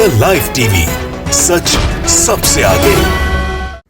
The live TV, सच सबसे आगे।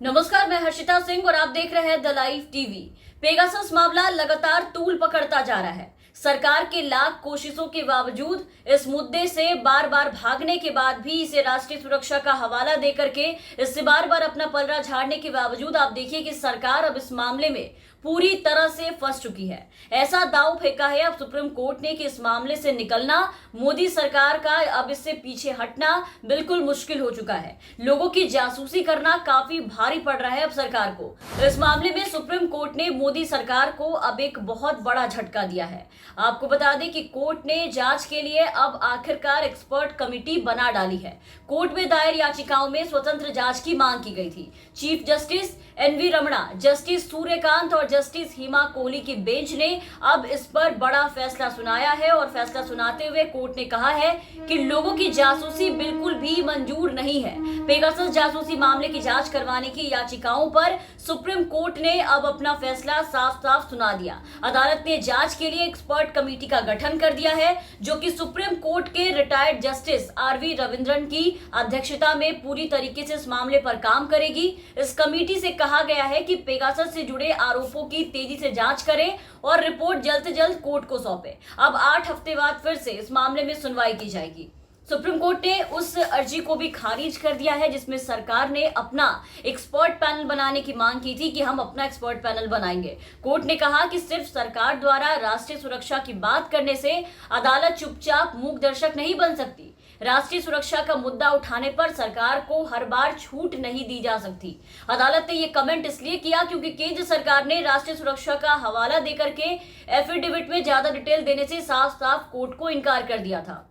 नमस्कार, मैं हर्षिता सिंह और आप देख रहे हैं द लाइव टीवी। पेगासस मामला लगातार तूल पकड़ता जा रहा है। सरकार के लाख कोशिशों के बावजूद इस मुद्दे से बार बार भागने के बाद भी, इसे राष्ट्रीय सुरक्षा का हवाला देकर के इससे बार बार अपना पलड़ा झाड़ने के बावजूद आप देखिए कि सरकार अब इस मामले में पूरी तरह से फंस चुकी है। ऐसा दांव फेंका है अब सुप्रीम कोर्ट ने कि इस मामले से निकलना, मोदी सरकार का अब इससे पीछे हटना बिल्कुल मुश्किल हो चुका है। लोगों की जासूसी करना काफी भारी पड़ रहा है अब सरकार को। इस मामले में सुप्रीम कोर्ट ने मोदी सरकार को अब एक बहुत बड़ा झटका दिया है। आपको बता दें कि कोर्ट ने जांच के लिए अब आखिरकार एक्सपर्ट कमेटी बना डाली है। कोर्ट में दायर याचिकाओं में स्वतंत्र जांच की मांग की गई थी। Chief justice N V Ramana, justice Surya Kant और जस्टिस हिमा कोहली की बेंच ने अब इस पर बड़ा फैसला सुनाया है और फैसला सुनाते हुए कोर्ट ने कहा है कि लोगों की जासूसी बिल्कुल भी मंजूर नहीं है। पेगासस जासूसी मामले की जांच करवाने की याचिकाओं पर सुप्रीम कोर्ट ने अब अपना फैसला साफ साफ सुना दिया। अदालत ने जांच के लिए एक्सपर्ट कमेटी का गठन कर दिया है, जो कि सुप्रीम कोर्ट के रिटायर्ड जस्टिस आरवी रविंद्रन की अध्यक्षता में पूरी तरीके से इस मामले पर काम करेगी। इस कमेटी से कहा गया है कि पेगासस से जुड़े आरोपों की तेजी से जांच करें और रिपोर्ट जल्द से जल्द कोर्ट को सौंपे। अब 8 हफ्ते बाद फिर से इस मामले में सुनवाई की जाएगी। सुप्रीम कोर्ट ने उस अर्जी को भी खारिज कर दिया है जिसमें सरकार ने अपना एक्सपर्ट पैनल बनाने की मांग की थी कि हम अपना एक्सपर्ट पैनल बनाएंगे। कोर्ट ने कहा कि सिर्फ सरकार द्वारा राष्ट्रीय सुरक्षा की बात करने से अदालत चुपचाप मूक दर्शक नहीं बन सकती। राष्ट्रीय सुरक्षा का मुद्दा उठाने पर सरकार को हर बार छूट नहीं दी जा सकती। अदालत ने यह कमेंट इसलिए किया क्योंकि केंद्र सरकार ने राष्ट्रीय सुरक्षा का हवाला देकर के एफिडेविट में ज्यादा डिटेल देने से साफ साफ कोर्ट को इनकार कर दिया था।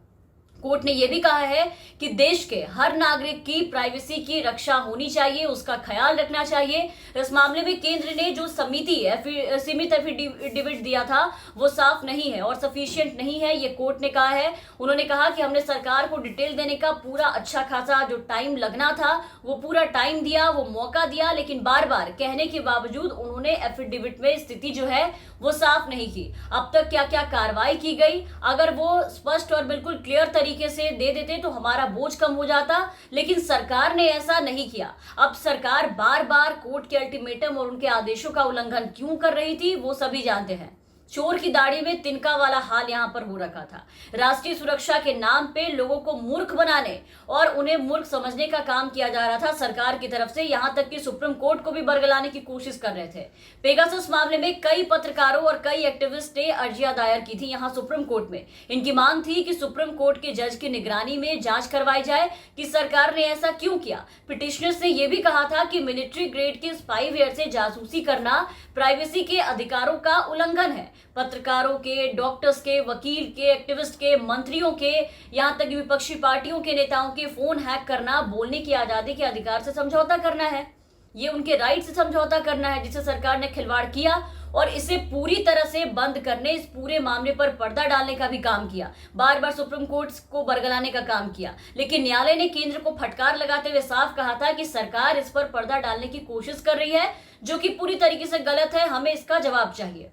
कोर्ट ने यह भी कहा है कि देश के हर नागरिक की प्राइवेसी की रक्षा होनी चाहिए, उसका ख्याल रखना चाहिए। इस मामले में केंद्र ने जो सीमित एफिडेविट दिया था वो साफ नहीं है और सफिशिएंट नहीं है, ये कोर्ट ने कहा है। उन्होंने कहा कि हमने सरकार को डिटेल देने का पूरा अच्छा खासा जो टाइम लगना था वो पूरा टाइम दिया, वो मौका दिया, लेकिन बार बार कहने के बावजूद उन्होंने एफिडेविट में स्थिति जो है वो साफ नहीं की। अब तक क्या क्या कार्रवाई की गई, अगर वो स्पष्ट और बिल्कुल क्लियर तरीके से दे देते तो हमारा बोझ कम हो जाता, लेकिन सरकार ने ऐसा नहीं किया। अब सरकार बार बार कोर्ट के अल्टीमेटम और उनके आदेशों का उल्लंघन क्यों कर रही थी वो सभी जानते हैं। चोर की दाढ़ी में तिनका वाला हाल यहां पर हो रखा था। राष्ट्रीय सुरक्षा के नाम पे लोगों को मूर्ख बनाने और उन्हें मूर्ख समझने का काम किया जा रहा था सरकार की तरफ से, यहां तक कि सुप्रीम कोर्ट को भी बरगलाने की कोशिश कर रहे थे। पेगासस मामले में कई पत्रकारों और कई एक्टिविस्ट ने अर्जियां दायर की थी यहां सुप्रीम कोर्ट में। इनकी मांग थी कि सुप्रीम कोर्ट के जज की निगरानी में जांच करवाई जाए कि सरकार ने ऐसा क्यों किया। पिटिशनर्स ने यह भी कहा था कि मिलिट्री ग्रेड के स्पाईवेयर से जासूसी करना प्राइवेसी के अधिकारों का उल्लंघन है। पत्रकारों के, डॉक्टर्स के, वकील के, एक्टिविस्ट के, मंत्रियों के, यहां तक विपक्षी पार्टियों के नेताओं के फोन हैक करना बोलने की आजादी के अधिकार से समझौता करना है। ये उनके राइट से समझौता करना है जिसे सरकार ने खिलवाड़ किया और इसे पूरी तरह से बंद करने, इस पूरे मामले पर पर्दा डालने का भी काम किया। बार बार सुप्रीम कोर्ट को बरगलाने का काम किया, लेकिन न्यायालय ने केंद्र को फटकार लगाते हुए साफ कहा था कि सरकार इस पर पर्दा डालने की कोशिश कर रही है, जो कि पूरी तरीके से गलत है। हमें इसका जवाब चाहिए।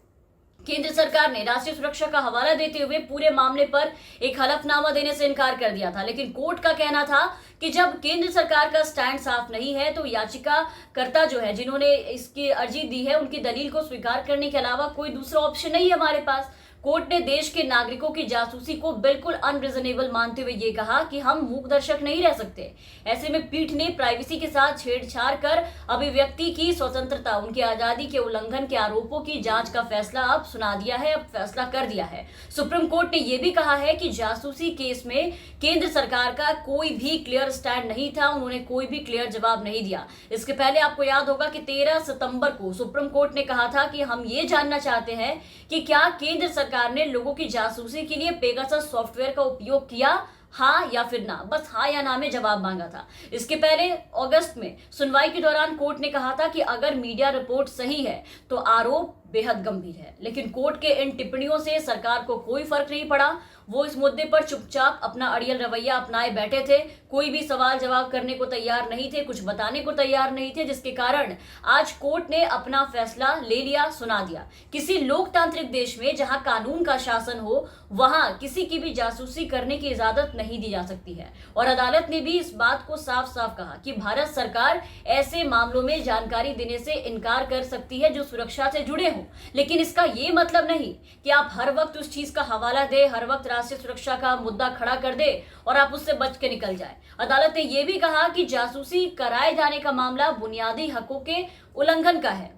केंद्र सरकार ने राष्ट्रीय सुरक्षा का हवाला देते हुए पूरे मामले पर एक हलफनामा देने से इनकार कर दिया था, लेकिन कोर्ट का कहना था कि जब केंद्र सरकार का स्टैंड साफ नहीं है तो याचिकाकर्ता जो है, जिन्होंने इसकी अर्जी दी है, उनकी दलील को स्वीकार करने के अलावा कोई दूसरा ऑप्शन नहीं है हमारे पास। कोर्ट ने देश के नागरिकों की जासूसी को बिल्कुल अनरीजनेबल मानते हुए ये कहा कि हम मूक दर्शक नहीं रह सकते। ऐसे में पीठ ने प्राइवेसी के साथ छेड़छाड़ कर अभिव्यक्ति की स्वतंत्रता, उनकी आजादी के उल्लंघन के आरोपों की जांच का फैसला अब सुना दिया है, अब फैसला कर दिया है। सुप्रीम कोर्ट ने यह भी कहा है कि जासूसी केस में केंद्र सरकार का कोई भी क्लियर स्टैंड नहीं था, उन्होंने कोई भी क्लियर जवाब नहीं दिया। इसके पहले आपको याद होगा कि 13 सितंबर को सुप्रीम कोर्ट ने कहा था कि हम ये जानना चाहते हैं कि क्या केंद्र सरकार ने लोगों की जासूसी के लिए पेगासस सॉफ्टवेयर का उपयोग किया, हाँ या फिर ना। बस हाँ या ना में जवाब मांगा था। इसके पहले अगस्त में सुनवाई के दौरान कोर्ट ने कहा था कि अगर मीडिया रिपोर्ट सही है तो आरोप बेहद गंभीर है, लेकिन कोर्ट के इन टिप्पणियों से सरकार को कोई फर्क नहीं पड़ा। वो इस मुद्दे पर चुपचाप अपना अड़ियल रवैया अपनाए बैठे थे, कोई भी सवाल जवाब करने को तैयार नहीं थे, कुछ बताने को तैयार नहीं थे, जिसके कारण आज कोर्ट ने अपना फैसला ले लिया, सुना दिया। किसी लोकतांत्रिक देश में जहां कानून का शासन हो, वहां किसी की भी जासूसी करने की इजाजत नहीं दी जा सकती है। और अदालत ने भी इस बात को साफ साफ कहा कि भारत सरकार ऐसे मामलों में जानकारी देने से इनकार कर सकती है जो सुरक्षा से जुड़े हों, लेकिन इसका ये मतलब नहीं कि आप हर वक्त उस चीज का हवाला दे, हर वक्त राष्ट्रीय सुरक्षा का मुद्दा खड़ा कर दे और आप उससे बच के निकल जाए। अदालत ने यह भी कहा कि जासूसी कराए जाने का मामला बुनियादी हकों के उल्लंघन का है।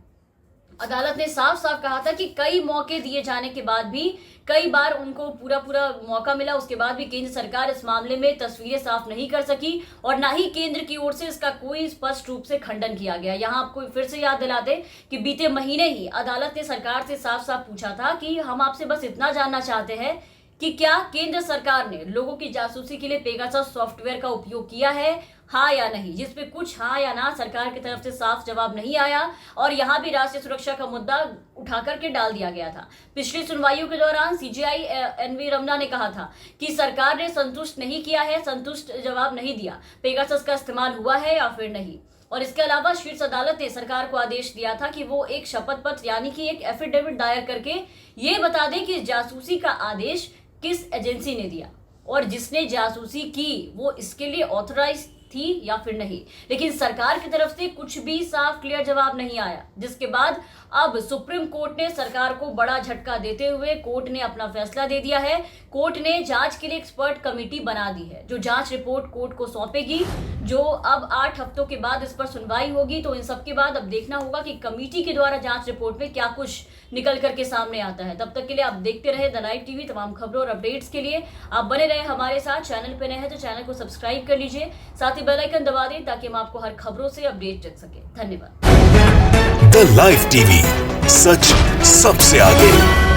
अदालत ने साफ साफ कहा था कि कई मौके दिए जाने के बाद भी, कई बार उनको पूरा मौका मिला, उसके बाद भी केंद्र सरकार इस मामले में तस्वीरें साफ नहीं कर सकी और ना ही केंद्र की ओर से इसका कोई स्पष्ट रूप से खंडन किया गया। यहां आपको फिर से याद दिलाते कि बीते महीने ही अदालत ने सरकार से साफ साफ पूछा था कि हम आपसे बस इतना जानना चाहते हैं कि क्या केंद्र सरकार ने लोगों की जासूसी के लिए पेगासस सॉफ्टवेयर का उपयोग किया है, हाँ या नहीं, जिसपे कुछ हाँ या ना सरकार की तरफ से साफ जवाब नहीं आया और यहां भी राष्ट्रीय सुरक्षा का मुद्दा उठा करके डाल दिया गया था। पिछली सुनवाइयों के दौरान सीजेआई एनवी रमना ने कहा था कि सरकार ने संतुष्ट नहीं किया है, संतुष्ट जवाब नहीं दिया, पेगासस का इस्तेमाल हुआ है या फिर नहीं। और इसके अलावा शीर्ष अदालत ने सरकार को आदेश दिया था कि वो एक शपथ पत्र यानी कि एक एफिडेविट दायर करके ये बता दें कि जासूसी का आदेश किस एजेंसी ने दिया और जिसने जासूसी की वो इसके लिए ऑथराइज थी या फिर नहीं। लेकिन सरकार की तरफ से कुछ भी साफ क्लियर जवाब नहीं आया, जिसके बाद अब सुप्रीम कोर्ट ने सरकार को बड़ा झटका देते हुए कोर्ट ने अपना फैसला दे दिया है। कोर्ट ने जांच के लिए एक्सपर्ट कमेटी बना दी है जो जांच रिपोर्ट कोर्ट को सौंपेगी, जो अब 8 हफ्तों के बाद इस पर सुनवाई होगी। तो इन सब के बाद अब देखना होगा कि कमेटी के द्वारा जांच रिपोर्ट में क्या कुछ निकल करके सामने आता है। तब तक के लिए आप देखते रहे द लाइव टीवी। तमाम खबरों और अपडेट्स के लिए आप बने रहे हमारे साथ। चैनल पे नए हैं तो चैनल को सब्सक्राइब कर लीजिए, साथ ही बेल आइकन दबा दें ताकि हम आपको हर खबरों से अपडेट रख सके। धन्यवाद। द लाइव टीवी, सच सबसे आगे।